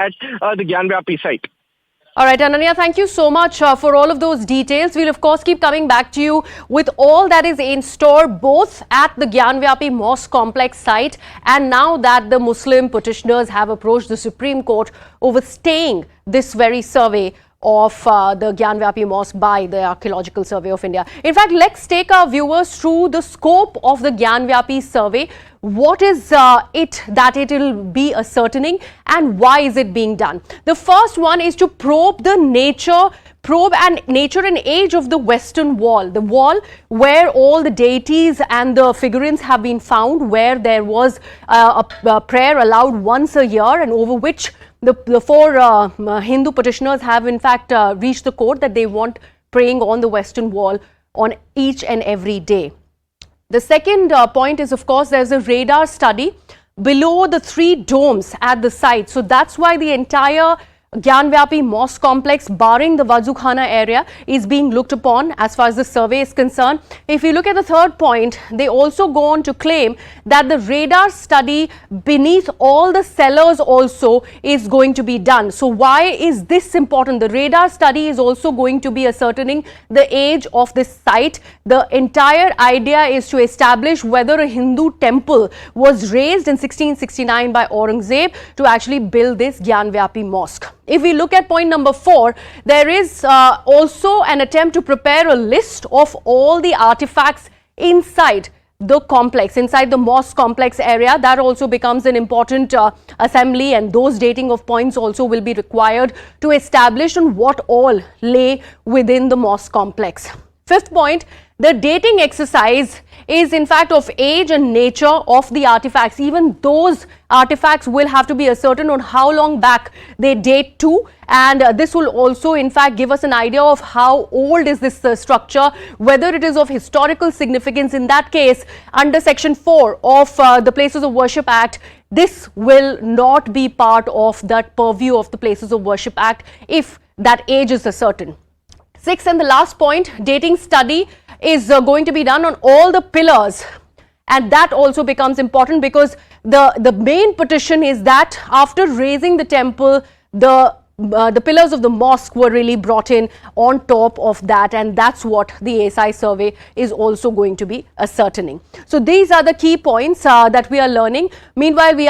at the Gyanvapi site. All right, Ananya, thank you so much for all of those details. We'll, of course, keep coming back to you with all that is in store, both at the Gyanvapi Mosque complex site and now that the Muslim petitioners have approached the Supreme Court over staying this very survey of the Gyanvapi Mosque by the Archaeological Survey of India. In fact, let's take our viewers through the scope of the Gyanvapi survey. What is it that it will be ascertaining and why is it being done? The first one is to probe and nature and age of the Western Wall, the wall where all the deities and the figurines have been found, where there was a prayer allowed once a year and over which the four Hindu petitioners have in fact reached the court that they want praying on the Western Wall on each and every day. The second point is, of course, there's a radar study below the 3 domes at the site. So that's why the entire Gyanvapi Mosque complex, barring the Wazukhana area, is being looked upon as far as the survey is concerned. If you look at the third point, they also go on to claim that the radar study beneath all the cellars also is going to be done. So why is this important? The radar study is also going to be ascertaining the age of this site. The entire idea is to establish whether a Hindu temple was raised in 1669 by Aurangzeb to actually build this Gyanvapi Mosque. If we look at point number 4, there is also an attempt to prepare a list of all the artifacts inside the complex, inside the mosque complex area. That also becomes an important assembly, and those dating of points also will be required to establish on what all lay within the mosque complex. Fifth point, the dating exercise is in fact of age and nature of the artifacts. Even those artifacts will have to be ascertained on how long back they date to, and this will also in fact give us an idea of how old is this structure, whether it is of historical significance. In that case, under section 4 of the Places of Worship Act, this will not be part of that purview of the Places of Worship Act if that age is ascertained. Sixth and the last point, dating study is going to be done on all the pillars, and that also becomes important because the main petition is that after raising the temple, the pillars of the mosque were really brought in on top of that, and that's what the ASI survey is also going to be ascertaining. So these are the key points that we are learning. Meanwhile, we